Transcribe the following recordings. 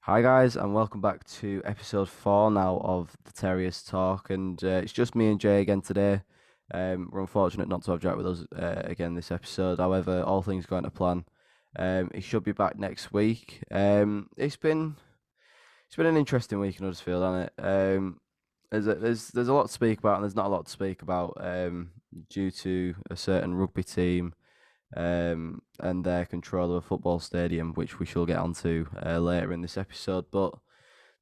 Hi guys, and welcome back to episode 4 now of the Terriers Talk, and it's just me and Jay again today. We're unfortunate not to have Jack with us again this episode. However, all things going to plan. He should be back next week. It's been an interesting week in Huddersfield, hasn't it? There's a lot to speak about, and there's not a lot to speak about due to a certain rugby team and their control of a football stadium, which we shall get onto later in this episode. But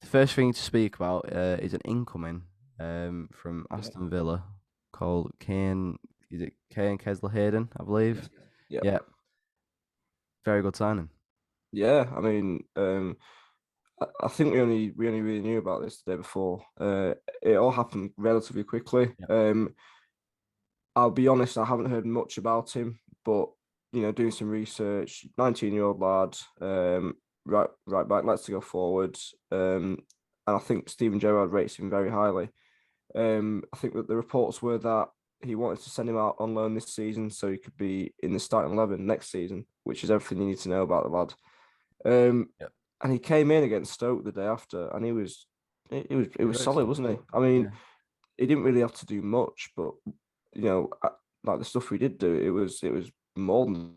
the first thing to speak about is an incoming from Yeah. Aston Villa called Kaine. Is it Kaine Kesler Hayden? I believe. Yeah. Yeah, very good signing. Yeah. I think we only really knew about this the day before. It all happened relatively quickly. Yeah. I'll be honest, I haven't heard much about him, but doing some research, 19-year-old lad, right back, likes to go forward. And I think Steven Gerrard rates him very highly. I think that the reports were that he wanted to send him out on loan this season so he could be in the starting 11 next season, which is everything you need to know about the lad. Yeah. And he came in against Stoke the day after, and it was solid, Excellent. wasn't he? I mean, Yeah. he didn't really have to do much, but you know, like the stuff we did do, it was more than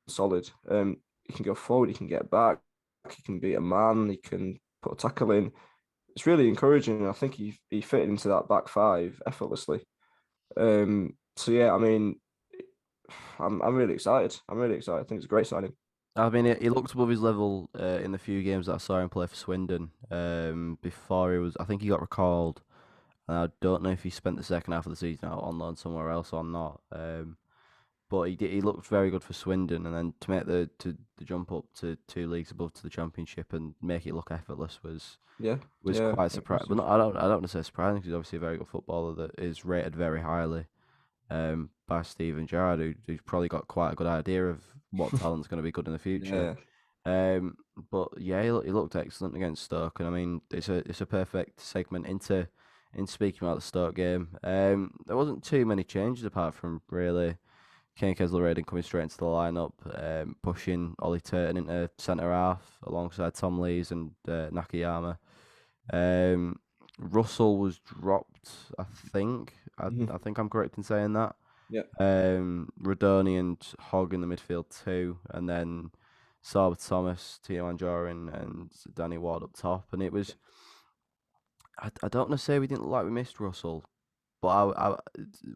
solid. He can go forward, he can get back, he can beat a man, he can put a tackle in. It's really encouraging. I think he fit into that back five effortlessly. So yeah, I mean, I'm really excited. I'm really excited. I think it's a great signing. I mean, he looked above his level in the few games that I saw him play for Swindon. Before he was, I think he got recalled. And I don't know if he spent the second half of the season out on loan somewhere else or not. But he looked very good for Swindon, and then to make the jump up to two leagues above to the Championship and make it look effortless Yeah, was yeah, quite surprising. But impressive. I don't want to say surprising because he's obviously a very good footballer that is rated very highly by Steven Gerrard, who's probably got quite a good idea of what talent's going to be good in the future. Yeah, Um, but yeah, he looked excellent against Stoke, and I mean it's a perfect segment in speaking about the Stoke game. There wasn't too many changes apart from really Kaine Kesler Hayden coming straight into the lineup, pushing Ollie Turton into centre half alongside Tom Lees and Nakayama. Um, Russell was dropped, I think. Mhm. I think I'm correct in saying that. Yeah, Rodoni and Hogg in the midfield too, and then Sarb Thomas, Tio Anjorin, and Danny Ward up top. And it was, I don't want to say we didn't look like we missed Russell, but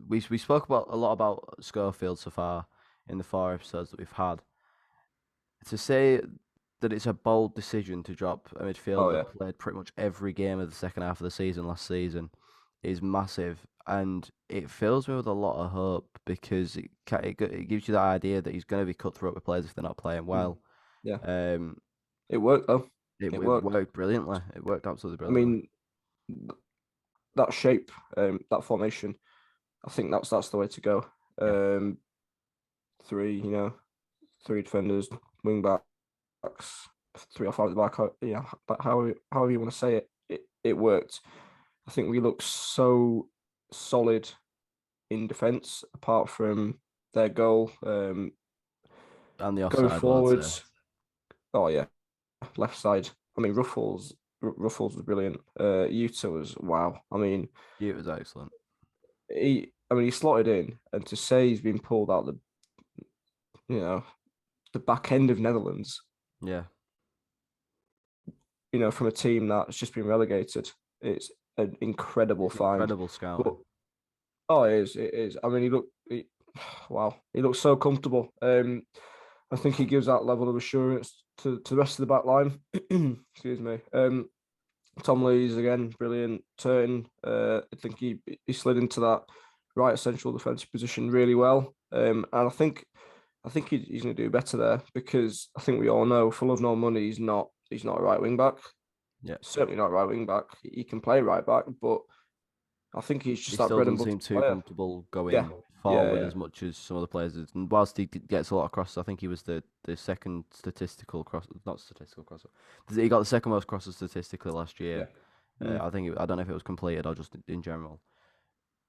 we spoke about a lot about Schofield so far in the 4 episodes that we've had. To say that it's a bold decision to drop a oh midfielder yeah, that played pretty much every game of the second half of the season last season is massive, and it fills me with a lot of hope because it gives you the idea that he's going to be cutthroat with players if they're not playing Mm. well. Yeah. Um, It worked though. it, It it worked. worked brilliantly. It worked absolutely I brilliantly. mean, that shape, that formation, I think that's the way to go. Yeah, Um, three, three defenders, wing backs, three or five at the back. Yeah, but however you want to say it, it worked. I think we looked so solid in defence, apart from their goal. and the Going offside one, I'd say. forwards, oh yeah, left side. I mean, Ruffles was brilliant. Yuta was wow. I mean, Yeah, it was excellent. he slotted in, and to say he's been pulled out you know, the back end of Netherlands, Yeah, from a team that's just been relegated, it's an incredible it's find. incredible But scouting. oh, it is. I mean, wow, he looks so comfortable. I think he gives that level of assurance to the rest of the back line. Excuse me. Tom Lees again, brilliant turn. I think he slid into that right central defensive position really well. And I think he's going to do better there because I think we all know, full of no money, he's not a right wing back. Yeah. Certainly not a right wing back. He can play right back, but I think he's He just that still bread doesn't and butter seem too player. comfortable Yeah, going yeah, forward yeah. as much as some of the players. And whilst gets a lot of crosses, I think he was the second statistical cross, not statistical crosser. He got the second most crosses statistically last year. Yeah. Mm, I don't know if it was completed or just in general.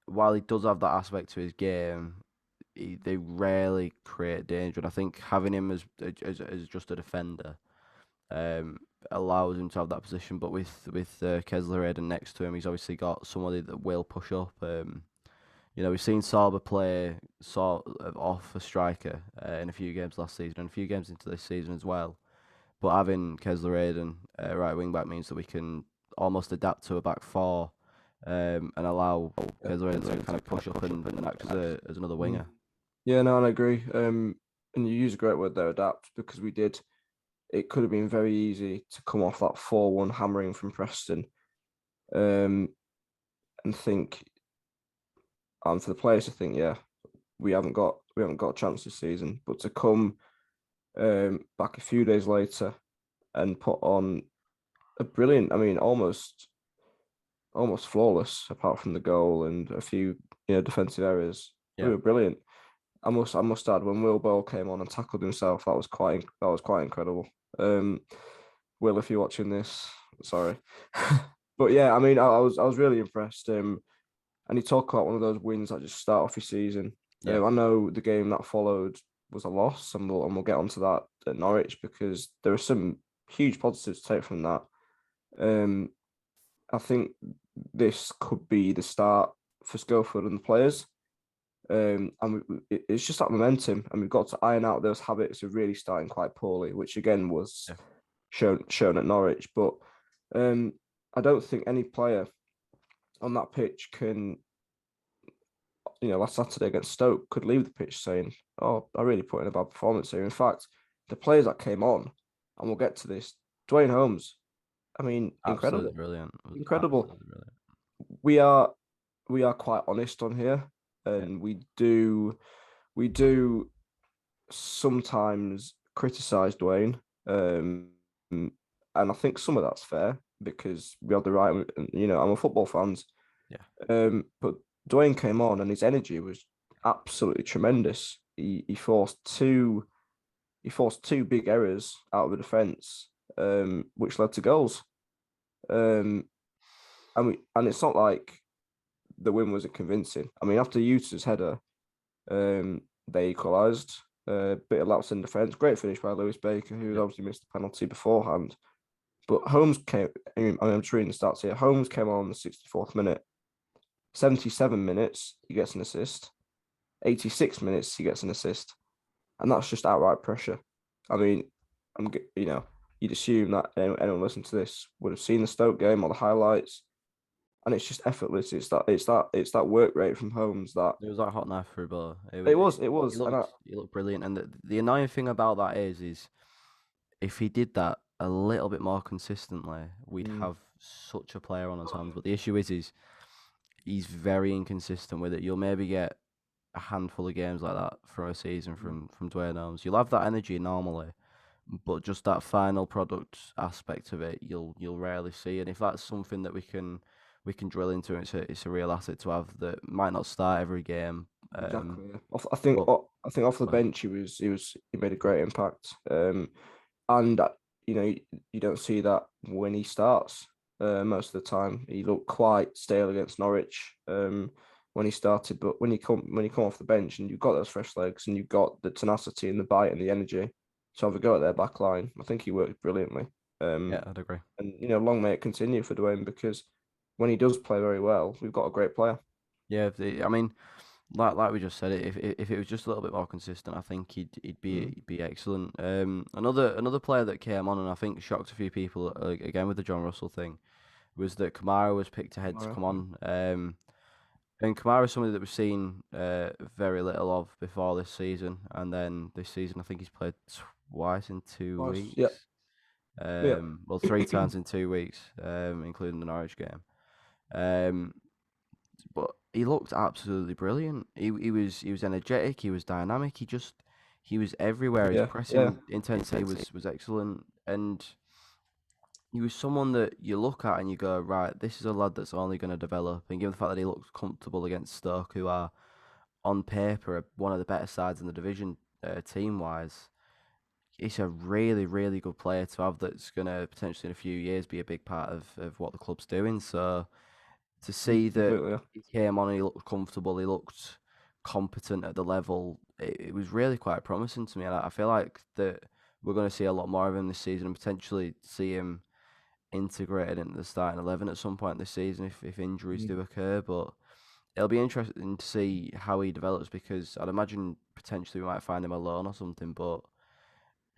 While he does have that aspect to his game, they rarely create danger. And I think having him as just a defender allows him to have that position. But with Kesler Hayden next to him, he's obviously got somebody that will push up. We've seen Sarber play sort of off a striker in a few games last season and a few games into this season as well. But having Kesler Hayden right wing back means that we can almost adapt to a back four and allow Kesler Hayden to kind of push up and act as another Mm. winger. Yeah, no, and I agree. And you use a great word there, adapt, because we did. It could have been very easy to come off that 4-1 hammering from Preston, um, and think, and for the players to think, yeah, we haven't got a chance this season. But to come back a few days later and put on a brilliant, I mean, almost flawless, apart from the goal and a few defensive errors. We Yeah, were brilliant. I must add, when Will Ball came on and tackled himself, that was quite incredible. Um, Will, if you're watching this, sorry, but yeah, I mean, I was really impressed. And he talked about one of those wins that just start off your season. yeah, I know the game that followed was a loss, and we'll get onto that at Norwich, because there are some huge positives to take from that. Um, I think this could be the start for Schofield and the players. And it's just that momentum, and we've got to iron out those habits of really starting quite poorly, which again was yeah. shown at Norwich. But um, I don't think any player on that pitch can, last Saturday against Stoke, could leave the pitch saying, "Oh, I really put in a bad performance here." In fact, the players that came on, and we'll get to this, Dwayne Holmes. I mean, Absolutely incredible, brilliant. It was incredible. absolutely brilliant. We are we are quite honest on here, Yeah, and we do sometimes criticize Dwayne, and I think some of that's fair because we have the right. I'm a football fans, yeah, but Dwayne came on and his energy was absolutely tremendous. He forced two big errors out of the defense, which led to goals. Um, and it's not like the win wasn't convincing. I mean, after Utah's header, they equalised. Bit of lapse in defence. Great finish by Lewis Baker, who had yeah, obviously missed the penalty beforehand. But Holmes came. I'm just reading the stats here. Holmes came on the 64th minute. 77 minutes, he gets an assist. 86 minutes, he gets an assist, and that's just outright pressure. I mean, you'd assume that anyone listening to this would have seen the Stoke game or the highlights, and it's just effortless. It's that work rate from Holmes that it was like hot knife through butter. it was. It He was, and looked I. he looked brilliant, and the annoying thing about that is if he did that a little bit more consistently, we'd Mm, have such a player on his hands. But the issue is he's very inconsistent with it. You'll maybe get a handful of games like that for a season mm, from Dwayne Holmes. You'll have that energy normally, but just that final product aspect of it, you'll rarely see. And if that's something that we can drill into, it's a real asset to have that might not start every game. exactly. Yeah. I think But I think off the well, bench he made a great impact. And you don't see that when he starts. Most of the time, he looked quite stale against Norwich. When he started, but when you come off the bench and you've got those fresh legs and you've got the tenacity and the bite and the energy to have a go at their back line, I think he worked brilliantly. yeah, Um, I'd agree. and long may it continue for Dwayne, because when he does play very well, we've got a great player. Yeah, I mean, like we just said, if it was just a little bit more consistent, I think he'd be Mm. he'd be excellent. Another player that came on and I think shocked a few people again with the John Russell thing was that Kamara was picked ahead to Kamara, come yeah. on. And Kamara is somebody that we've seen very little of before this season, and then this season I think he's played twice in two Nice. Yeah, weeks. yeah, Well, three times in 2 weeks, including the Norwich game. Um, but he looked absolutely brilliant. He was energetic. He was dynamic. He was everywhere. His yeah, yeah. pressing intensity was excellent, and he was someone that you look at and you go, right, this is a lad that's only going to develop. And given the fact that he looks comfortable against Stoke, who are on paper one of the better sides in the division, team wise, he's a really really good player to have. That's going to potentially in a few years be a big part of what the club's doing. So to see that Completely. Yeah. he came on and he looked comfortable, he looked competent at the level, it was really quite promising to me. And I feel like that we're going to see a lot more of him this season and potentially see him integrated into the starting 11 at some point this season if injuries Mm. do occur. But it'll be interesting to see how he develops because I'd imagine potentially we might find him alone or something. But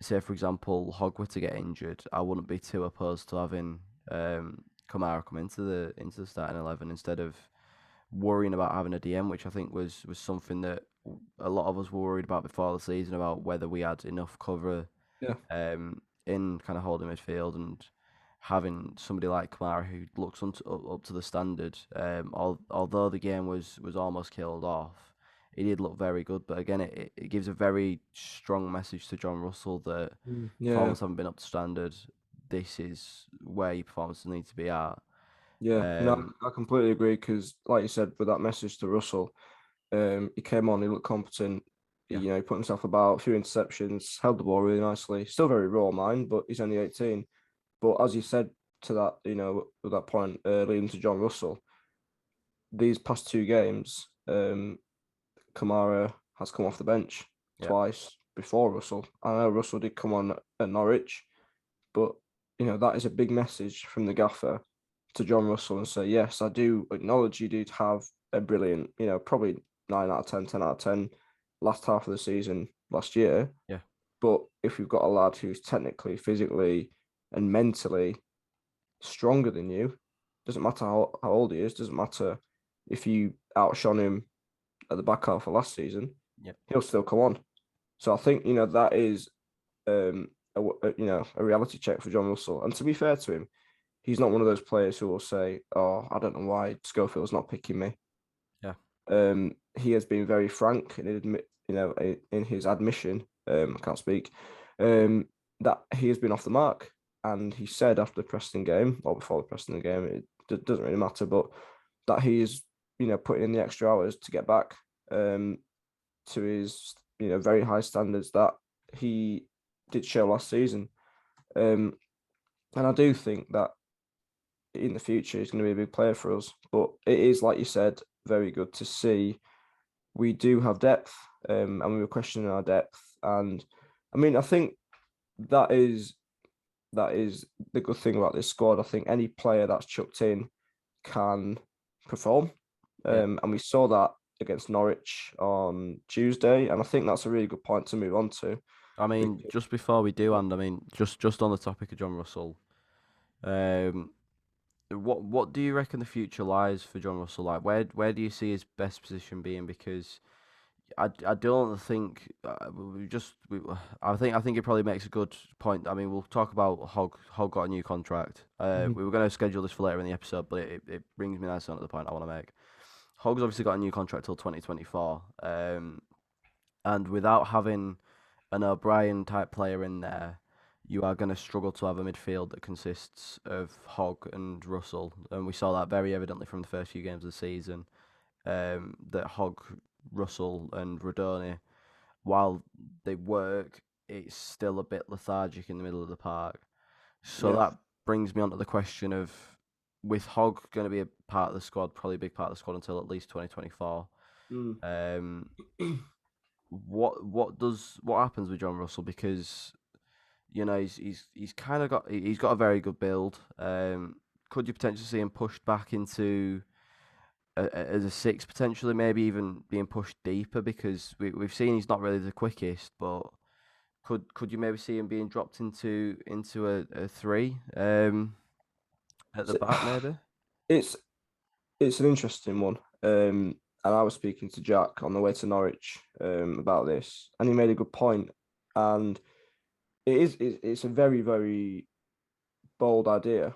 say, for example, Hogg were to get injured, I wouldn't be too opposed to having Kamara come into the starting 11 instead of worrying about having a DM, which I think was something that a lot of us were worried about before the season about whether we had enough cover Yeah. in kind of holding midfield and having somebody like Kamara who looks up to the standard. Although the game was almost killed off, he did look very good. But again, it gives a very strong message to John Russell that Yeah. performance haven't been up to standard. This is where your performances need to be at. Yeah. No, Um, I completely agree because, like you said, with that message to Russell, he came on, he looked competent. yeah, He put himself about, a few interceptions, held the ball really nicely. Still very raw mind, but he's only 18. But as you said to that, with that point leading to John Russell, these past two games, Kamara has come off the bench yeah, twice before Russell. I know Russell did come on at Norwich, but that is a big message from the gaffer to John Russell and say, yes, I do acknowledge you did have a brilliant, probably 9 out of 10, 10 out of 10 last half of the season last year. yeah, But if you've got a lad who's technically, physically, and mentally stronger than you, doesn't matter how old he is, doesn't matter if you outshone him at the back half of last season, yeah, he'll still come on. So I think that is a reality check for John Russell. And to be fair to him, he's not one of those players who will say, "Oh, I don't know why Schofield's not picking me." yeah, He has been very frank and admit, in his admission, I can't speak, that he has been off the mark. And he said after the Preston game, or before the Preston game, doesn't really matter, but that he's putting in the extra hours to get back to his very high standards that he did show last season. And I do think that in the future he's going to be a big player for us. But it is, like you said, very good to see we do have depth, and we were questioning our depth. And I mean, I think that is the good thing about this squad. I think any player that's chucked in can perform, yeah. and we saw that against Norwich on Tuesday. And I think that's a really good point to move on to. I mean, Because, just before we do, and I mean, just on the topic of John Russell, um, what do you reckon the future lies for John Russell? Like, where do you see his best position being? Because I don't think I think it probably makes a good point. I mean, we'll talk about Hogg. Hogg got a new contract. Mhm. We were going to schedule this for later in the episode, but it brings me nicely on to the point I want to make. Hogg's obviously got a new contract till 2024. And without having an O'Brien type player in there, you are going to struggle to have a midfield that consists of Hogg and Russell, and we saw that very evidently from the first few games of the season. That Hogg, Russell, and Rodoni, while they work, it's still a bit lethargic in the middle of the park. So Yeah. that brings me on to the question of, with Hogg going to be a part of the squad, probably a big part of the squad until at least 2024. Mm. Um, what happens with John Russell? Because he's kind of got a very good build. Could you potentially see him pushed back into as a six, potentially maybe even being pushed deeper, because we've seen he's not really the quickest, but could you maybe see him being dropped into a three at the So, back maybe? it's it's an interesting one. And I was speaking to Jack on the way to Norwich about this, and he made a good point. And it's a very, very bold idea. Yeah,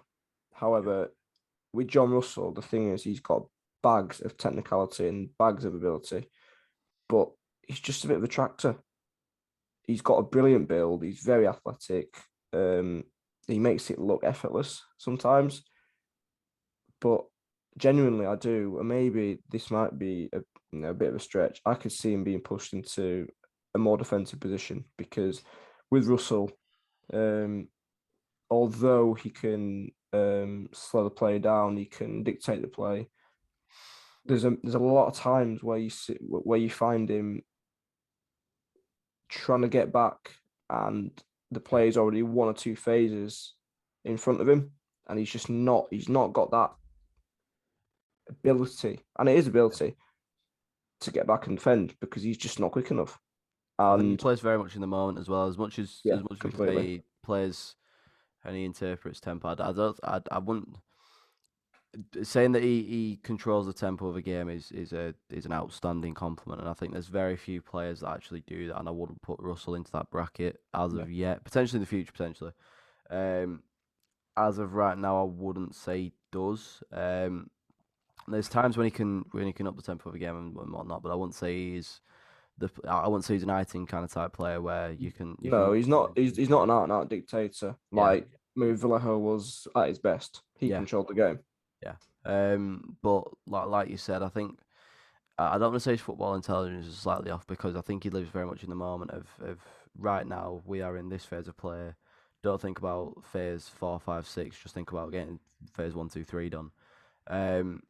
However, with John Russell, the thing is he's got bags of technicality and bags of ability, but he's just a bit of a tractor. He's got a brilliant build. He's very athletic. Um, he makes it look effortless sometimes, but genuinely, I do. And maybe this might be a bit of a stretch. I could see him being pushed into a more defensive position because with Russell, um, although he can slow the play down, he can dictate the play. There's a lot of times where you find him trying to get back and the player's already one or two phases in front of him, and he's not got that ability, and it is ability to get back and defend because he's just not quick enough. I think he And plays very much in the moment as well. yeah, As much as we can say completely. he plays and he interprets tempo, I don't, I wouldn't saying that he controls the tempo of a game is an outstanding compliment, and I think there's very few players that actually do that, and I wouldn't put Russell into that bracket as Yeah. of yet. Potentially in the future, potentially. Um, as of right now, I wouldn't say he does. There's times when he can up the tempo of a game and whatnot, but I wouldn't say I wouldn't say he's an I-team kind of type player where you can No, look he's at him not. and He's not an out and out dictator yeah, like Move Vallejo was at his best. He yeah, controlled the game. yeah. But like you said, I think I don't want to say his football intelligence is slightly off because I think he lives very much in the moment of right now we are in this phase of play. Don't think about phase 4, 5, 6. Just think about getting phase 1, 2, 3 done. Um,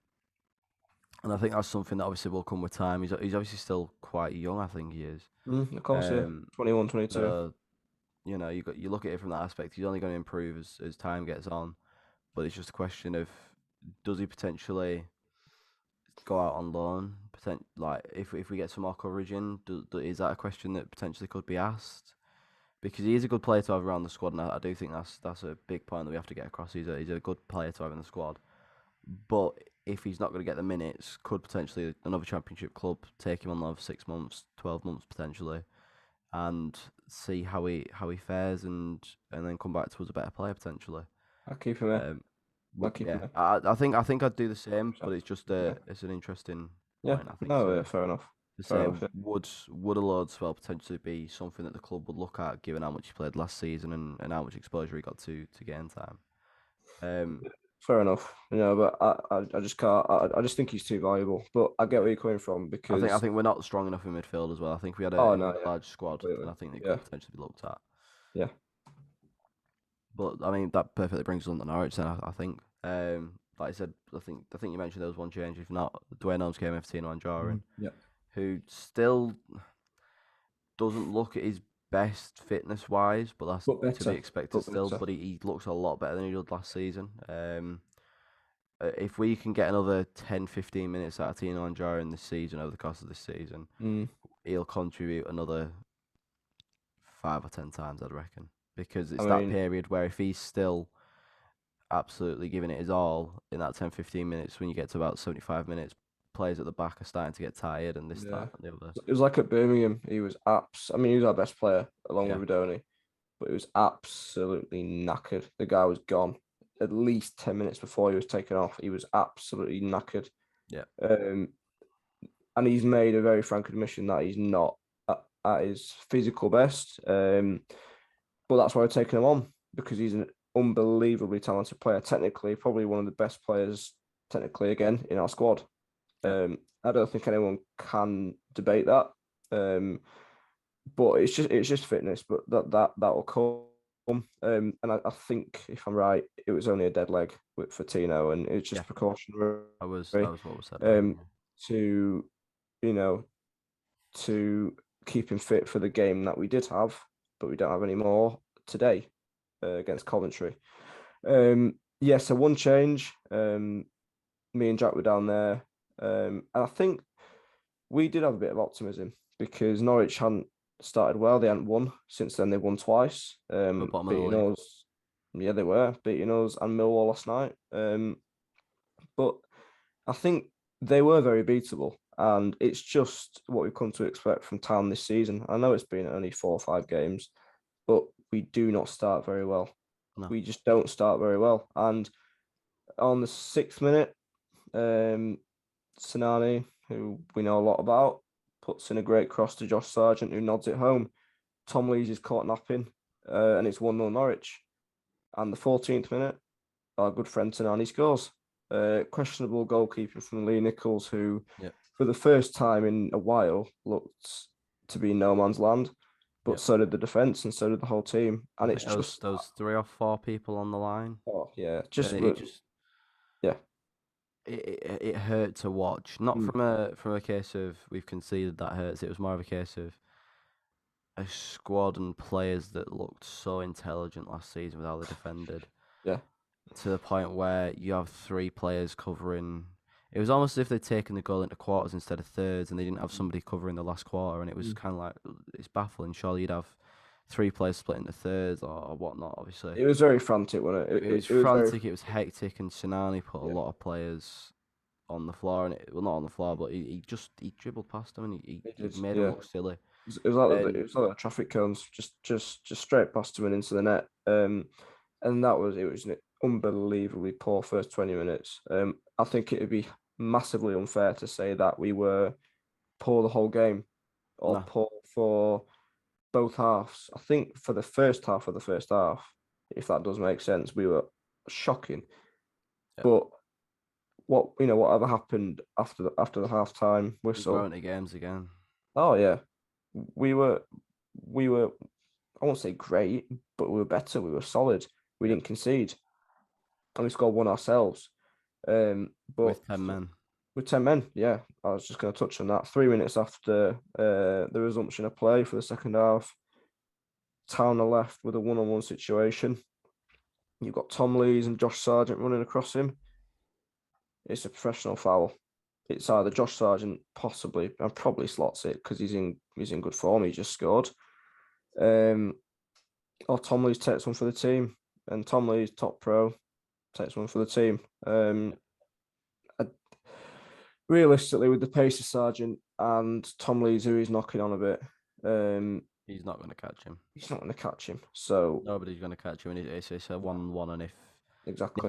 and I think that's something that obviously will come with time. He's obviously still quite young. I think he is. Of course, yeah. Um, 21, 22. so you look at it from that aspect. He's only going to improve as time gets on. But it's just a question of does he potentially go out on loan? Like if we get some more coverage in, is that a question that potentially could be asked? Because he is a good player to have around the squad, and I do think that's a big point that we have to get across. He's a good player to have in the squad, but if he's not going to get the minutes, could potentially another championship club take him on loan for 6 months, 12 months potentially, and see how he fares, and then come back to us a better player potentially. I'll keep him here. Um, I'll would keep him yeah, here. I think I'd do the same, but it's just Yeah. it's an interesting Yeah. point I think No, yeah, fair enough. to Fair say enough. Yeah. would a load spell potentially be something that the club would look at given how much he played last season and how much exposure he got to game time. Um, Fair enough. But I just can't. I just think he's too valuable. But I get yeah, where you're coming from I because think we're not strong enough in midfield as well. I think oh if we no, had a yeah, large squad, completely. then I think it Yeah, could potentially be looked at. yeah. But I mean that perfectly brings us on to Norwich. Then I think, like I said, I think you mentioned there was one change. If not, Dwayne Holmes came in for Tino Anjorin, Yeah. who still doesn't look at his best fitness wise, but that's But to be better. expected But still. better. But he looks a lot better than he did last season. If we can get another 10, 15 minutes out of Tino Anjorin this season over the course of this season, Mm. he'll contribute another 5 or 10 times, I'd reckon. Because I it's that mean, period where if he's still absolutely giving it his all in that 10, 15 minutes, when you get to about 75 minutes, players at the back are starting to get tired and this, yeah. that, and the other. It was like at Birmingham. He was I mean, he was our best player along Yeah, with Rodoni, but he was absolutely knackered. The guy was gone at least 10 minutes before he was taken off. He was absolutely knackered. yeah, Um, and he's made a very frank admission that he's not at his physical best. But that's why I've taken him on because he's an unbelievably talented player. Technically, probably one of the best players, technically, again, in our squad. yeah, I don't think anyone can debate that. But it's just fitness, but that will come. And I think if I'm right, it was only a dead leg for Tino, and it's yeah. just precautionary That was what was said earlier. um, to you know to keep him fit for the game that we did have, but we don't have any more today against Coventry. Yeah, so one change. Me and Jack were down there, and I think we did have a bit of optimism because Norwich hadn't started well. They hadn't won since then. They won twice, We're bottom of the beating league. us. Yeah, they were beating us and Millwall last night. But I think they were very beatable, and it's just what we've come to expect from Town this season. I know it's been only 4 or 5 games, but we do not start very well. No. We just don't start very well. And on the 6th minute, um, Sinani, who we know a lot about, puts in a great cross to Josh Sargent, who nods it home. Tom Lees is caught napping, and it's 1-0 Norwich. And the 14th minute, our good friend Sinani scores. Questionable goalkeeping from Lee Nichols, who, Yep. for the first time in a while, looked to be no man's land. But Yep. so did the defense, and so did the whole team. I And think it's just, there was 3 or 4 people on the line, oh yeah, and yeah, it hurt to watch. Not mm, from a case of we've conceded that hurts. It was more of a case of a squad and players that looked so intelligent last season with how they defended, Yeah. to the point where you have three players covering. It was almost as if they'd taken the goal into quarters instead of thirds, and they didn't have somebody covering the last quarter. And it was Mm. kind of like, it's baffling. Surely you'd have three players split into thirds or whatnot. Obviously, It was very frantic, wasn't it? it was It was very frantic. It was hectic, and Sinani put a yeah. lot of players on the floor, and well, not on the floor, but he dribbled past them, and It he did, made them yeah. look silly. It was like And it was like the traffic cones, just straight past him and into the net. And that was it was an unbelievably poor first 20 minutes. I think it would be massively unfair to say that we were poor the whole game or no, poor for both halves. I think for the first half of the first half, if that does make sense, we were shocking. yeah, But whatever happened after the halftime we were whistle. into games again. Oh yeah, we were we were I won't say great, but we were better. We were solid. We Yeah, didn't concede, and we scored one ourselves. But with 10 men. with 10 men, yeah, I was just going to touch on that. 3 minutes after the resumption of play for the second half, Towner left with a one-on-one situation. You've got Tom Lees and Josh Sargent running across him. It's a professional foul. It's either Josh Sargent possibly and probably slots it because he's in good form. He just scored. Um, or Tom Lees takes one for the team, and Tom Lees top pro takes one for the team. I, realistically, with the pace of Sargent and Tom Lees, who he's knocking on a bit, He's not going to catch him. he's not going to catch him. So Nobody's going to catch him, and it's a no, 1-1. And exactly,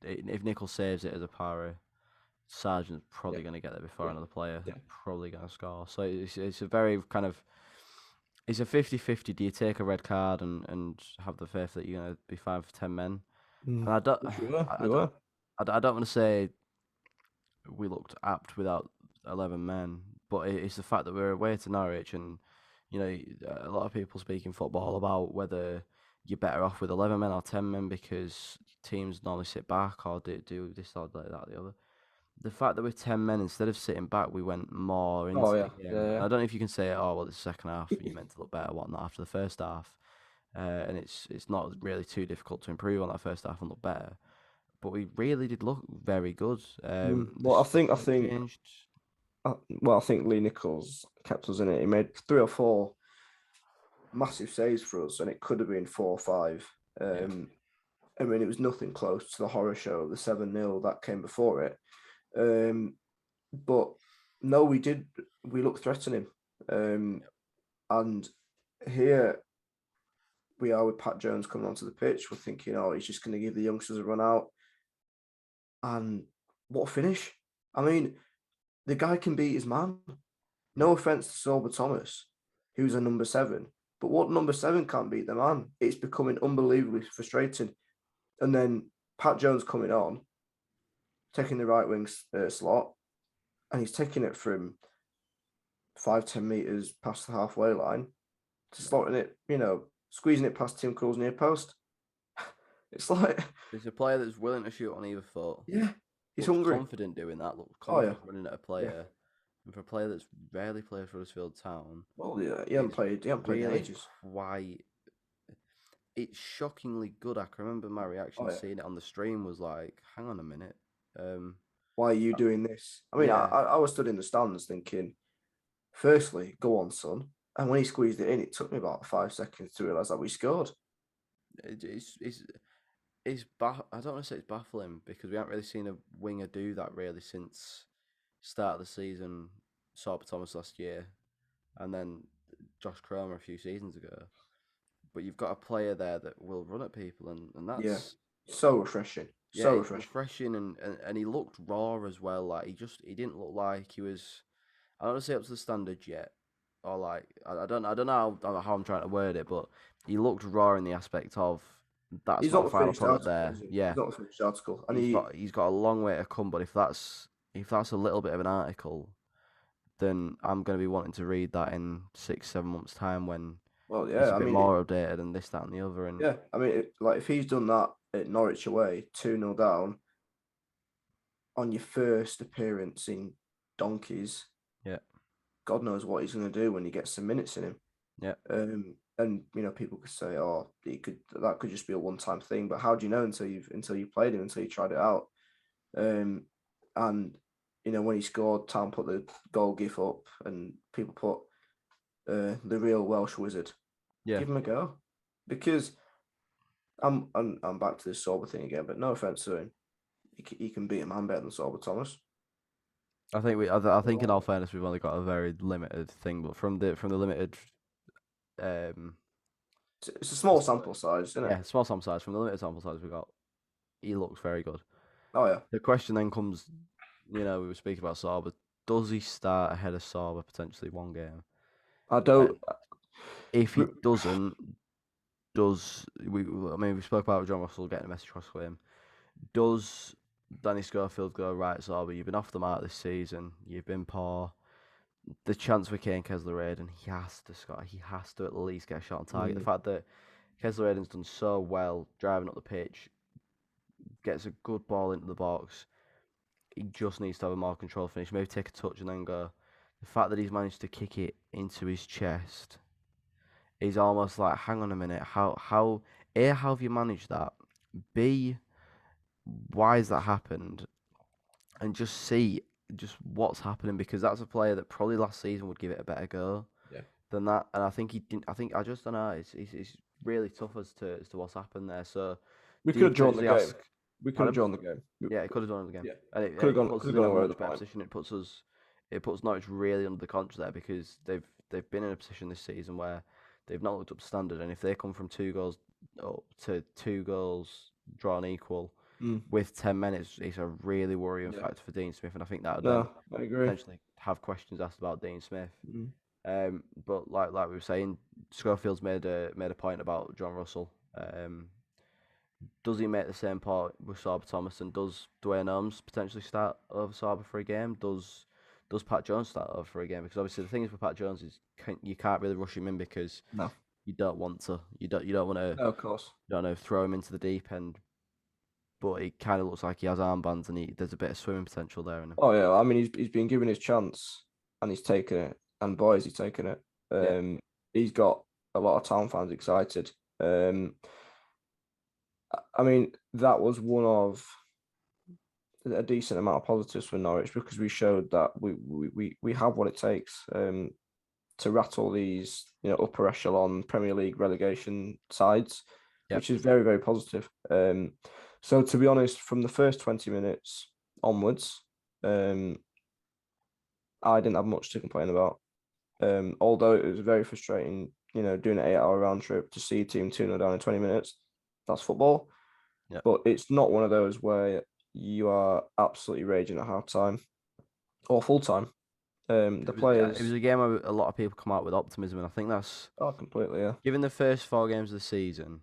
If Nichols saves it as a parry, Sargent's yeah, probably going to get there before yeah, another player, yeah. probably going to score. So it's a very kind of, it's a 50-50. Do you take a red card and have the faith that you're going to be fine for 10 men? And I don't, Which we were, I we don't, were. I don't want to say we looked apt without 11 men, but it's the fact that we're away to Norwich, and a lot of people speak in football about whether you're better off with 11 men or 10 men because teams normally sit back or do this or that, the other. The fact that we're 10 men, instead of sitting back, we went more Oh into the yeah, game. yeah, And yeah. I don't know if you can say, oh, well, the second half, you meant to look better, whatnot, after the first half. And it's not really too difficult to improve on that first half and look better. But we really did look very good. The Well, I stuff think changed. well, I think Lee Nichols kept us in it. He made 3 or 4 massive saves for us, and it could have been 4 or 5. Yeah, I mean, it was nothing close to the horror show of the 7-0 that came before it. Um, but no, we did. We looked threatening. Um, and here we are with Pat Jones coming onto the pitch. We're thinking, oh, he's just going to give the youngsters a run out. And what a finish! I mean, the guy can beat his man. yeah. No offense to Sorba Thomas, who's a number 7, but what number 7 can't beat the man? It's becoming unbelievably frustrating. And then Pat Jones coming on, taking the right wing slot, and he's taking it from 5-10 meters past the halfway line to slotting it, squeezing it past Tim Krul's near post. It's like, There's a player that's willing to shoot on either foot. yeah, he's Looks hungry. confident doing that. Looks Oh yeah, confident running at a yeah. player. And for a player that's rarely played for Huddersfield Town, Well, yeah, he hasn't it's played. He hasn't played in really ages. quite. It's shockingly good. I can remember my Oh reaction yeah. seeing it on the stream was like, "Hang on a minute." Um, Why are you uh, doing this? I mean, yeah, I was stood in the stands thinking, firstly, go on, son. And when he squeezed it in, it took me about 5 seconds to realise that we scored. it, I don't want to say it's baffling because we haven't really seen a winger do that really since start of the season. Sorba Thomas last year, and then Josh Cromer a few seasons ago. But you've got a player there that will run at people, and Yeah, that's so refreshing, yeah, so it's refreshing. refreshing, and he looked raw as well. Like he didn't look like he was. I don't want to say up to the standard yet, or like I don't know how I'm trying to word it, but he looked raw in the aspect of that's He's not not a the final finished product article, there. is he? Yeah, He's not the finished article, and he. he's got a long way to come. But if that's a little bit of an article, then I'm going to be wanting to read that in 6 7 months time when Well, it's yeah. a I bit mean, more updated and this that and the other. And yeah. I mean, like if he's done that at Norwich away, 2-0 down on your first appearance in donkeys, yeah, God knows what he's going to do when he gets some minutes in him. Yeah. And people could say, oh, that could just be a one-time thing, but how do you know until you played him, until you tried it out? And when he scored, Town put the goal gif up, and people put the real Welsh wizard. Yeah. Give him a go, because I'm back to this Sorba thing again, but no offense to him, he can beat a man better than Sorba Thomas. I think in all fairness, we've only got a very limited thing, but from the limited, um, It's a small sample size, isn't it? yeah, small sample size. From the limited sample size we got, he looks very good. Oh yeah, The question then comes, we were speaking about Saba. Does he start ahead of Saba potentially one game? I don't. And if he doesn't, does we? I mean, we spoke about John Russell getting a message across for him. Does Danny Schofield go right, Saba? You've been off the mark this season. You've been poor. The chance for Kaine Kesler Hayden, he has to score. He has to at least get a shot on target. The fact that Kesler Hayden's done so well driving up the pitch, gets a good ball into the box. He just needs to have a more controlled finish. Maybe take a touch and then go. The fact that he's managed to kick it into his chest is almost like, hang on a minute, how A, how have you managed that? B, why has that happened? And just see just what's happening, because that's a player that probably last season would give it a better go Yeah, than that. And I think he didn't. I just don't know. It's really tough as to what's happened there. So we do could you have drawn the potentially game. ask? We could have Pardon? drawn the game. Yeah, it could have done it again, Yeah, and it, could have it gone. puts Could us have in gone a away with much the better point. position. It puts Norwich really under the contract there, because they've been in a position this season where they've not looked up to standard, and if they come from 2 goals up to 2 goals drawn equal Mm. with 10 men, it's a really worrying Yeah. factor for Dean Smith, and I think that would then No, I agree. potentially have questions asked about Dean Smith. Mm. But like we were saying, Schofield's made a point about John Russell. Does he make the same point with Sorba Thomas, and does Dwayne Holmes potentially start over Sorba for a game? Does Pat Jones start over for a game? Because obviously the thing is with Pat Jones is you can't really rush him in, because No, you don't want to. You don't want to. no, of course. Don't know, throw him into the deep end. But it kind of looks like he has armbands, and there's a bit of swimming potential there in him. Oh yeah, I mean he's been given his chance and he's taken it, and boy has he taken it. Yeah, He's got a lot of town fans excited. I mean that was one of a decent amount of positives for Norwich, because we showed that we have what it takes to rattle these upper echelon Premier League relegation sides, yeah. which is very very positive. So to be honest, from the first 20 minutes onwards, um, I didn't have much to complain about. Although it was very frustrating, doing an 8 hour round trip to see a team 2-0 down in 20 minutes. That's football. Yeah. But it's not one of those where you are absolutely raging at half time or full time. The It was players, a game where a lot of people come out with optimism, and I think that's oh, completely, yeah. given the first 4 games of the season,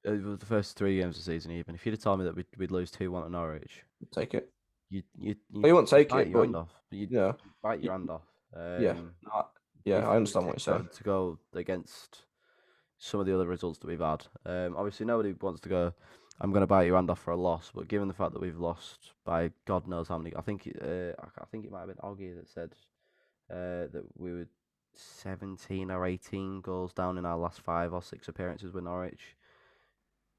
the first 3 games of the season. Even if you'd have told me that we'd lose 2-1 to Norwich, Take it. you you Well, you you won't you'd take bite it, your but hand off. You'd, you know, you'd bite your y- hand off. yeah, yeah, If I it was understand what you're saying. to go against some of the other results that we've had. Obviously nobody wants to go, I'm going to bite your hand off for a loss, but given the fact that we've lost by God knows how many, I think it might have been Augie that said that we were 17 or 18 goals down in our last 5 or 6 appearances with Norwich.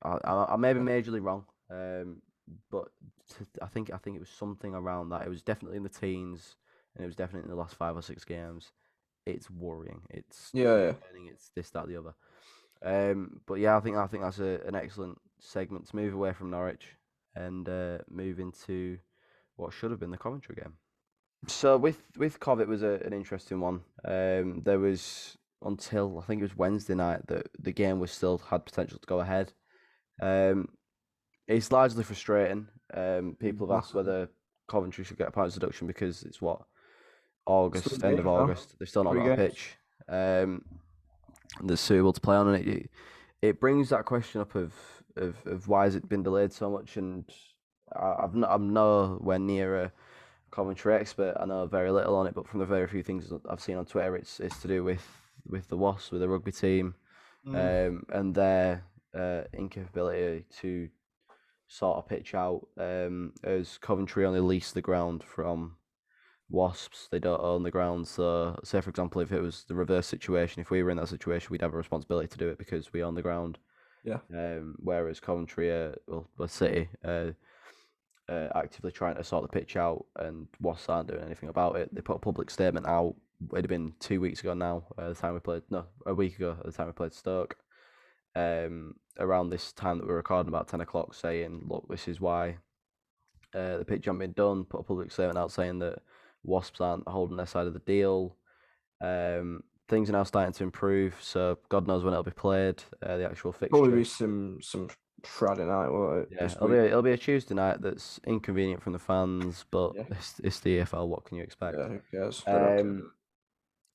I may be Yeah, majorly wrong, but I think it was something around that. It was definitely in the teens, and it was definitely in the last 5 or 6 games. It's worrying. It's yeah, yeah. concerning. It's this, that, the other. But yeah, I think that's an excellent segment to move away from Norwich and move into what should have been the Coventry game. So with Cov, it was an interesting one. There was, until I think it was Wednesday night, that the game was still had potential to go ahead. Um, it's largely frustrating. People have asked Massively. whether Coventry should get a points deduction, because it's what, Three August, end of games now. August. They've still not 3 got a games. pitch that's suitable to play on, and it brings that question up of why has it been delayed so much. And I'm nowhere near a Coventry expert. I know very little on it, but from the very few things that I've seen on Twitter, it's to do with the Wasps, with the rugby team, Mm. and their incapability to sort of pitch out, as Coventry only leased the ground from Wasps, they don't own the ground. So, say for example, if it was the reverse situation, if we were in that situation, we'd have a responsibility to do it because we own the ground. Yeah. Whereas Coventry, well, City, actively trying to sort the pitch out, and Wasps aren't doing anything about it. They put a public statement out. It'd have been 2 weeks ago now. The time we played, no, a week ago. At the time we played Stoke. Around this time that we're recording, about 10 o'clock, saying, "Look, this is why the pitch hasn't been done." Put a public statement out saying that Wasps aren't holding their side of the deal. Things are now starting to improve, so God knows when it'll be played. The actual Probably fixture. be some Friday night, won't it, Yeah, this week? it'll be a Tuesday night that's inconvenient from the fans, but Yeah. it's the EFL. What can you expect? Yeah, who cares? They don't care. Um,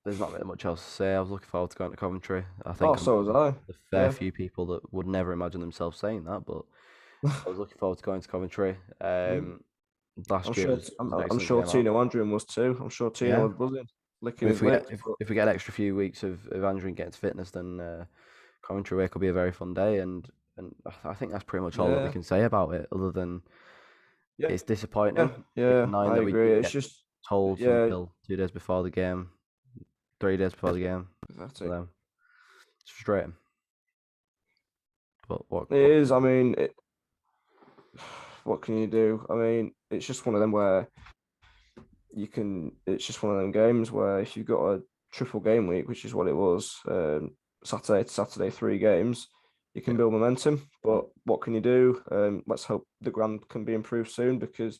there's not really much else to say. I was looking forward to going to Coventry. I Oh, think I'm so was I. a fair Yeah. few people that would never imagine themselves saying that, but I was looking forward to going to Coventry. Mm. I'm Last year sure was an I'm excellent sure game out. Tino Andrew was too. I'm sure Tino Yeah, was buzzing, licking and his lips. But if we get an extra few weeks of Andrew getting to fitness, then Coventry away could be a very fun day. And I think that's pretty much all that we yeah, can say about it, other than yeah, it's yeah, disappointing. It's yeah. annoying I that we agree. didn't It's get just told yeah, until 2 days before the game, 3 days before the game. that's For it. them, it's frustrating. But It what is. I mean, what can you do? I mean, it's just one of them where you can. It's just one of them games where if you've got a triple game week, which is what it was, Saturday to Saturday, 3 games, you can yeah, build momentum. But what can you do? Let's hope the ground can be improved soon because,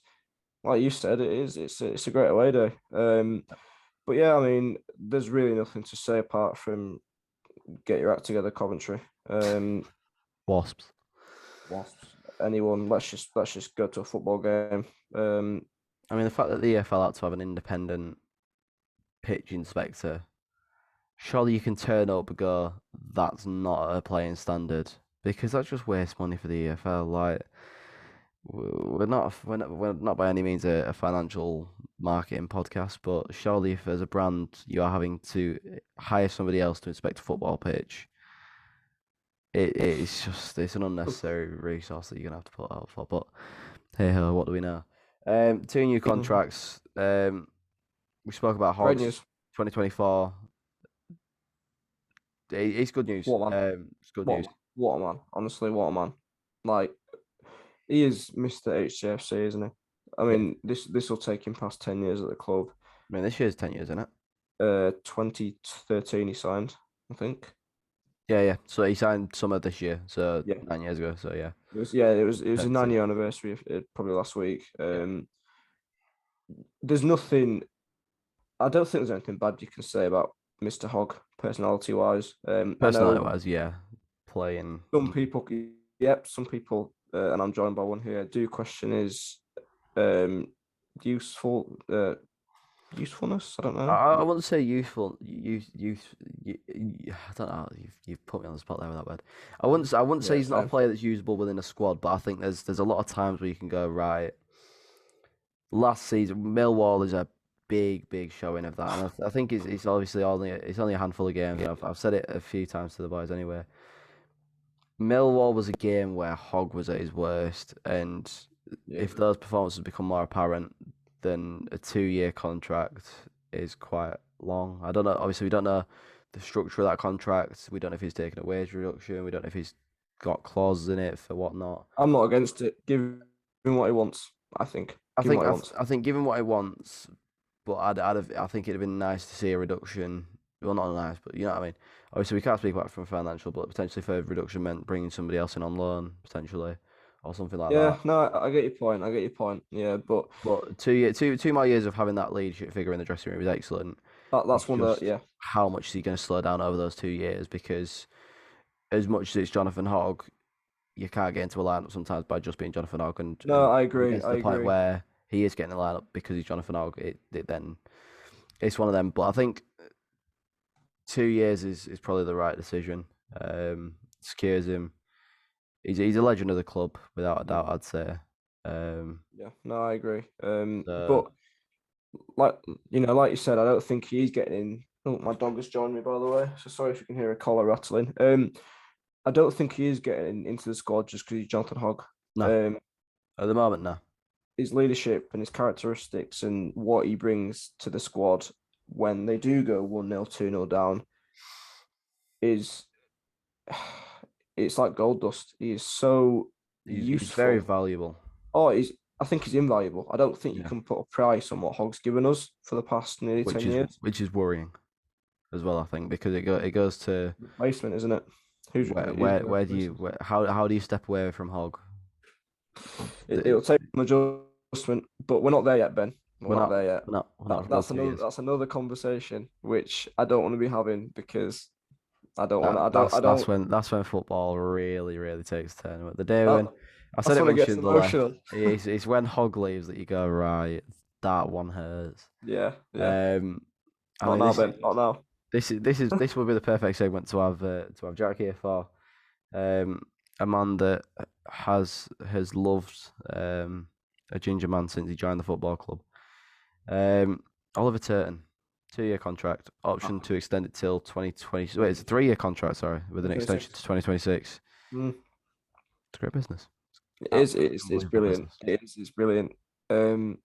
like you said, it is. It's a great away day. But yeah, I mean, there's really nothing to say apart from get your act together, Coventry. Wasps. Wasps. Anyone? Let's just go to a football game. I mean, the fact that the EFL had to have an independent pitch inspector, surely you can turn up and go, "That's not a playing standard," because that's just waste money for the EFL. Like, we're not by any means a financial marketing podcast, but surely if as a brand you are having to hire somebody else to inspect a football pitch, it's an unnecessary resource that you're gonna have to put out for. But hey ho, what do we know? Two new mhm. contracts. We spoke about Great Hogs news. 2024. It's good news. What a man? It's good news. What a man? Honestly, what a man! Like he is Mr. HCFC, isn't he? I Yeah. mean, this will take him past 10 years at the club. I mean, this year's 10 years, isn't it? 2013 he signed, I think. Yeah, yeah. So he signed summer this year, so Yeah, 9 years ago. So yeah, it was a 10. 9 year anniversary probably last week. Yeah. There's nothing. I don't think there's anything bad you can say about Mr. Hogg personality wise. I Personality know wise, yeah. Playing. some people, yep, some people, and I'm joined by one here, do question his um, useful usefulness. I don't know. I wouldn't say youthful. I don't know. You've put me on the spot there with that word. I wouldn't say Yeah, he's not a same. player that's usable within a squad, but I think there's a lot of times where you can go right. Last season, Millwall is a big showing of that, and I think it's obviously only a handful of games. And I've said it a few times to the boys anyway. Millwall was a game where Hogg was at his worst, and Yeah, if those performances become more apparent, then a 2 year contract is quite long. I don't know. Obviously, we don't know the structure of that contract. We don't know if he's taking a wage reduction. We don't know if he's got clauses in it for whatnot. I'm not against it. Give him what he wants. I think. Give him what he wants. I think given what he wants, but I think it'd have been nice to see a reduction. Well, not nice, but you know what I mean. Obviously, we can't speak about it from financial, but potentially for a reduction meant bringing somebody else in on loan potentially, or something like that. Yeah, no, I get your point. I get your point. Yeah, but But 2 more years of having that leadership figure in the dressing room is excellent. that's It's one that just yeah. how much is he going to slow down over those 2 years? Because as much as it's Jonathan Hogg, you can't get into a lineup sometimes by just being Jonathan Hogg, No, I when it agree. gets to I the point agree. where he is getting the lineup because he's Jonathan Hogg, it then it's one of them. But I think 2 years is probably the right decision. Secures him. He's a legend of the club without a doubt. I'd say. Yeah, no, I agree. So But like like you said, I don't think he's getting in. Oh, my dog has joined me, by the way. So sorry if you can hear a collar rattling. I don't think he is getting into the squad just because he's Jonathan Hogg. no, Um, at the moment, no. his leadership and his characteristics and what he brings to the squad when they do go 1-0, 2-0 down is it's like gold dust. He is so He's very useful. valuable. Oh, I think he's invaluable. I don't think you Yeah, can put a price on what Hogg's given us for the past nearly 10 years. which is worrying as well. I think because it goes to Replacement, isn't it? Who's going to where do replace you us? how do you step away from Hog? It'll take some adjustment, but we're not there yet, Ben. We're We're not not there yet. we're not for another 2 years. That's another conversation which I don't want to be having because I don't want That to. I don't. that's when football really takes a turn. The day That, when I said that's it when it when gets Schindler left, emotional. it's when Hog leaves that you go right. That one hurts. Yeah. Um, I Not mean now, Ben. Not now. this would be the perfect segment to have Jack here for. Um, a man that has loved a ginger man since he joined the football club. Oliver Turton, 2 year contract, option to extend it till 2020. Wait, it's a 3 year contract, sorry, with an extension to 2026. Mm. It's great business. It is. Absolutely It's unbelievable brilliant. business. It is. It's brilliant. Um,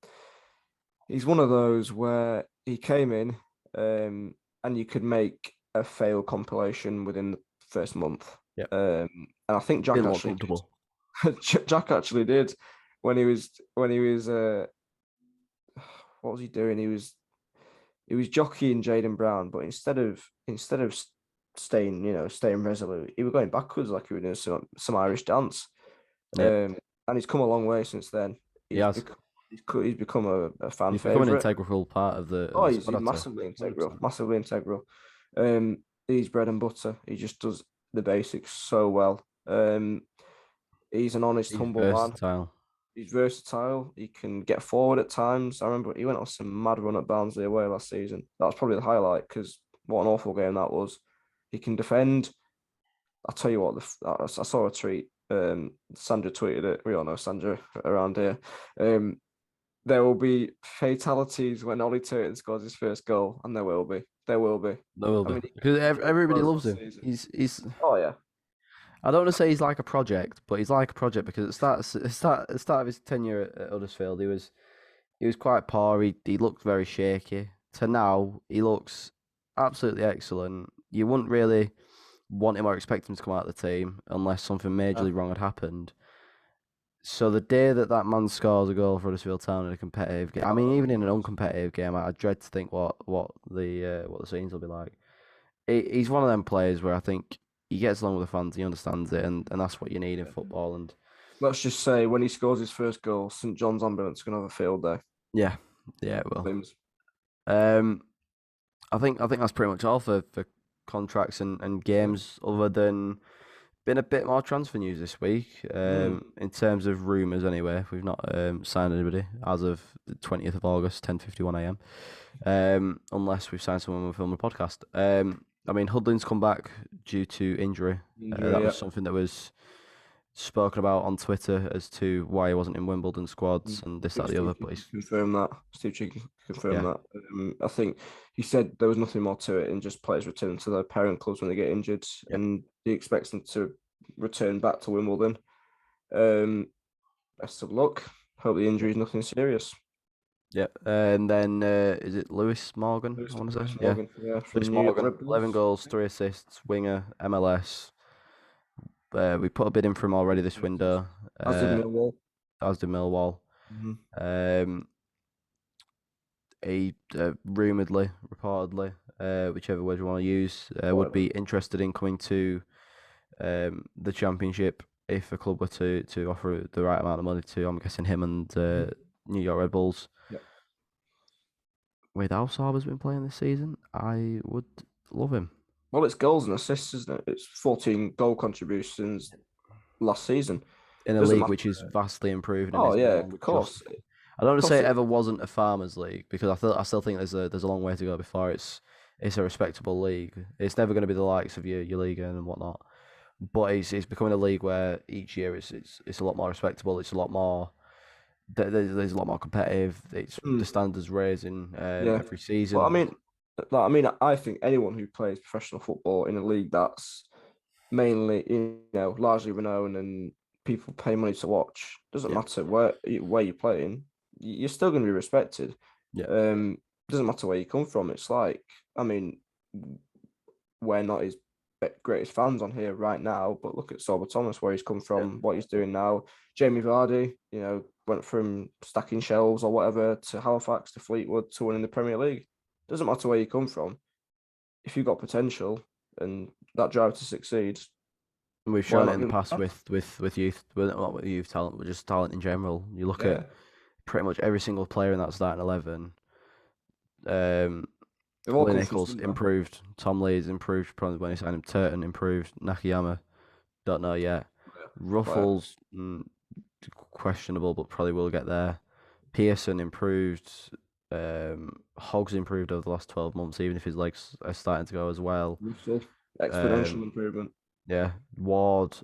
he's one of those where he came in, and you could make a fail compilation within the first month. Yeah, And I think Jack didn't look actually comfortable. did. Jack actually did when he was what was he doing? He was jockeying Jaden Brown, but instead of staying, staying resolute, he was going backwards like he was doing some Irish dance. Yeah, And he's come a long way since then. he He's has. become he's become a fan He's become an favorite. integral part of Oh, the he's squad. I'd say. massively integral, 100%. massively integral. He's bread and butter. He just does the basics so well. He's an honest, He's humble man. versatile. He's versatile. He can get forward at times. I remember he went on some mad run at Barnsley away last season. That was probably the highlight because what an awful game that was. He can defend. I'll tell you what, I saw a tweet. Sandra tweeted it. We all know Sandra around here. There will be fatalities when Ollie Turton scores his first goal, and there will be. There will be. There will I be mean, because he played for everybody us loves last him. season. He's Oh yeah, I don't want to say he's like a project, but he's like a project because at the start of his tenure at Huddersfield, he was quite poor. He looked very shaky. To now, he looks absolutely excellent. You wouldn't really want him or expect him to come out of the team unless something yeah. majorly wrong had happened. So the day that that man scores a goal for Huddersfield Town in a competitive game, I mean, even in an uncompetitive game, I dread to think what the scenes will be like. He's one of them players where I think he gets along with the fans, he understands it, and that's what you need in football. And Let's just say when he scores his first goal, St John's ambulance is gonna have a field day. yeah, yeah, it will. Limbs. Um, I think that's pretty much all for contracts and Yeah. games, other than been a bit more transfer news this week. Mm. In terms of rumours, anyway, we've not signed anybody as of the 20th of August, 10:51 a.m. Unless we've signed someone when we film a podcast. I mean, Hudlin's come back due to injury. That Injury, was yeah. something that was spoken about on Twitter as to why he wasn't in Wimbledon squads and I this, that, think the other. Steve can But he's, confirm that. Steve Cheek can confirm yeah, that. I think he said there was nothing more to it and just players returning to their parent clubs when they get injured, yeah, and he expects them to return back to Wimbledon. Um, Best of luck. Hope the yeah, injury is nothing serious. yeah. And then is it Lewis Morgan? I want to say, Lewis yeah, Morgan, yeah, Lewis from New York Morgan, Red 11 Bulls. goals, 3 assists, winger, MLS. We put a bid in for him already this window. As did Uh, Millwall. as did Millwall. Mhm. Um, he rumoredly, reportedly, whichever word you want to use, would Whatever. be interested in coming to the championship if a club were to offer the right amount of money to. I'm guessing him and Mhm. New York Red Bulls. Yeah. With how Sarba's been playing this season, I would love him Well, it's goals and assists, isn't it? It's 14 goal contributions last season. in a Doesn't league matter. which is vastly improving and Oh is yeah, more of just. course. Of I don't want to say course it it ever is. wasn't a farmers league because I still think there's a long way to go before it's a respectable league. It's never going to be the likes of your Liga and whatnot, but it's becoming a league where each year it's a lot more respectable. It's a lot more there's a lot more competitive. It's the Mm, standards raising yeah. every Well, season. I mean, I think anyone who plays professional football in a league that's mainly, largely renowned and people pay money to watch. Doesn't Yeah, matter where you're playing, you're still going to be respected. yeah. Doesn't matter where you come from. It's like, I mean, we're not his greatest fans on here right now, but look at Sorba Thomas, where he's come Yeah. from, what he's doing now. Jamie Vardy, went from stacking shelves or whatever to Halifax to Fleetwood to winning the Premier League. Doesn't matter where you come from. If you've got potential and that drive to succeed, And we've why shown it not in the give past them? with youth, not with youth talent, but just talent in general. You look at Yeah, pretty much every single player in that starting 11. Um, they've all Lee come from Nichols somewhere. improved. Tom Lee's improved probably when he signed him. Turton improved. Nakayama, don't know yet. Yeah, good player. Ruffles, questionable, but probably will get there. Pearson improved. Hogg's improved over the last 12 months, even if his legs are starting to go as well. Russell, exponential Um, improvement. yeah, Ward,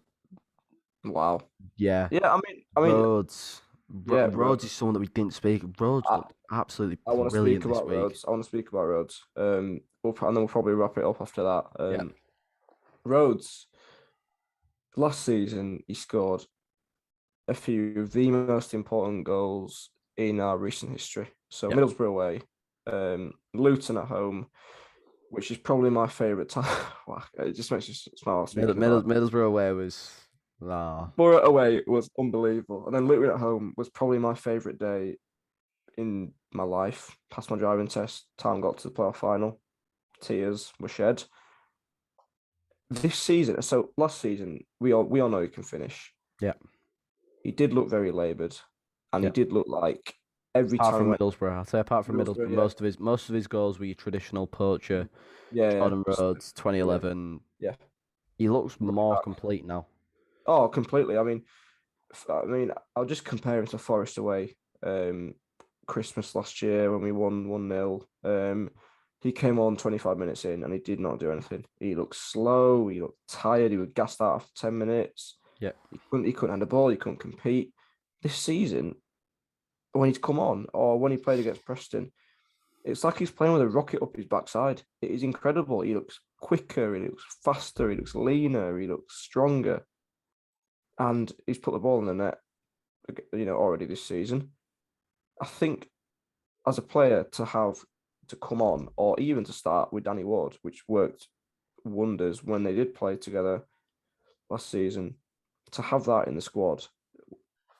Wow. yeah, Yeah, Rhodes. yeah, Rhodes is someone that we didn't speak. Rhodes I, looked absolutely I want to brilliant speak this about week. roads. I want to speak about roads. And then we'll probably wrap it up after that. Yeah, Rhodes last season he scored a few of the most important goals in our recent history. So yeah. Middlesbrough away, Luton at home, which is probably my favourite time. Wow, it just makes you smile speaking about it. Middlesbrough away was ah Borough away was unbelievable, and then Luton at home was probably my favourite day in my life. Passed my driving test. Time got to the playoff final. Tears were shed. This season, so last season, we all know he can finish. yeah, He did look very laboured, and he yeah. did look like every Apart time he from went Middlesbrough, I'd say apart from Middlesbrough, Middlesbrough, yeah, most of his goals were your traditional poacher. yeah, Jordan yeah, Rhodes, yeah, 2011. yeah. He looks Right more back. complete now. Oh, completely. I mean, I'll just compare him to Forest away. Christmas last year when we won 1-0. He came on 25 minutes in and he did not do anything. He looked slow. He looked tired. He was gassed out after 10 minutes. Yeah, He couldn't hand the ball. He couldn't compete. This season, when he's come on or when he played against Preston, it's like he's playing with a rocket up his backside. It is incredible. He looks quicker. He looks faster. He looks leaner. He looks stronger. And he's put the ball in the net, already this season. I think as a player to come on or even to start with Danny Ward, which worked wonders when they did play together last season, to have that in the squad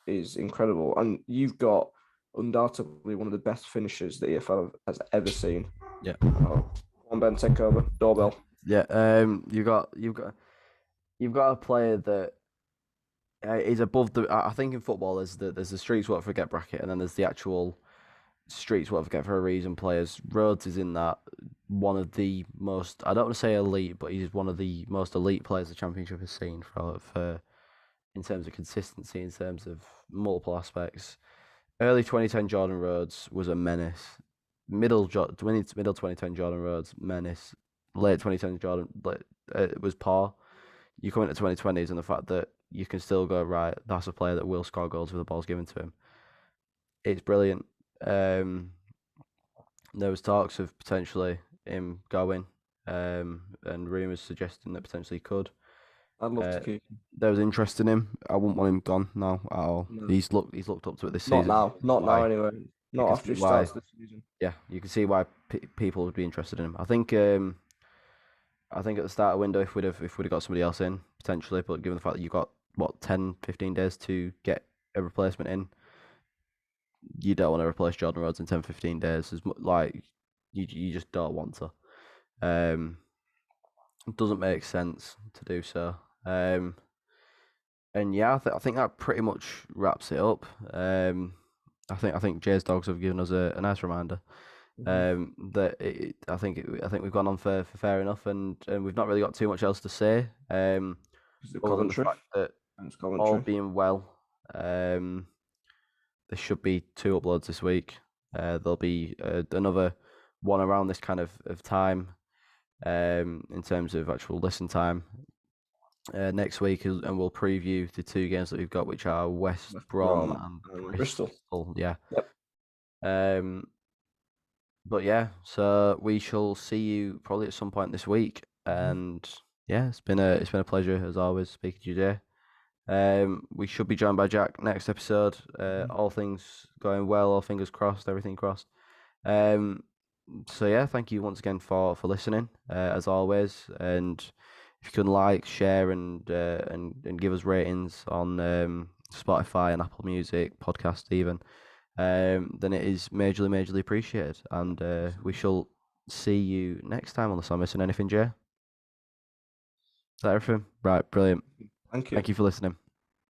is incredible. And you've got undoubtedly one of the best finishers the EFL has ever seen. yeah, Oh, come on, Ben, take over. Doorbell. yeah. You've got a player that is above the. I think in football there's the streets won't forget bracket, and then there's the actual streets won't forget for a reason players. Rhodes is in that one of the most. I don't want to say elite, but he's one of the most elite players the championship has seen for in terms of consistency, in terms of multiple aspects. Early 2010 Jordan Rhodes was a menace. Middle 2010 Jordan Rhodes menace. Late 2010 Jordan it was par. You come into 2020s and the fact that you can still go right. That's a player that will score goals if the ball's given to him. It's brilliant. Um, there was talks of potentially him going, and rumours suggesting that potentially he could. I'd love to Uh, keep him. there was interest in him. I wouldn't want him gone now at all. No, He's looked up to it this not season. now. Not now, Why? anyway. You Not can after see he why. starts this season. Yeah, you can see why people would be interested in him. I think at the start of the window, if we'd have got somebody else in potentially, but given the fact that you've got what 10, 15 days to get a replacement in, you don't want to replace Jordan Rhodes in 10, 15 days. Like you just don't want to. Um, it doesn't make sense to do so. And yeah, I think that pretty much wraps it up. I think Jay's dogs have given us a nice reminder. Mhm. I think we've gone on for fair enough, and we've not really got too much else to say. Is it Other than the Coventry? fact that It's all Coventry. being well, um, there should be two uploads this week. There'll be another one around this kind of time, in terms of actual listen time, next week, and we'll preview the two games that we've got, which are West West Brom Brom and and Bristol. Bristol. Yeah. Yep. Um, but yeah, so we shall see you probably at some point this week. Mhm. And yeah, it's been a pleasure as always speaking to you, Jay. We should be joined by Jack next episode. All things going well, all fingers crossed, everything crossed. Um, so yeah, thank you once again for listening, as always. And if you can like, share, and give us ratings on Spotify and Apple Music, podcast even, then it is majorly appreciated. And we shall see you next time on the Am I Missing Anything, Jay? Is that everything? Right, brilliant. Thank you. Thank you for listening.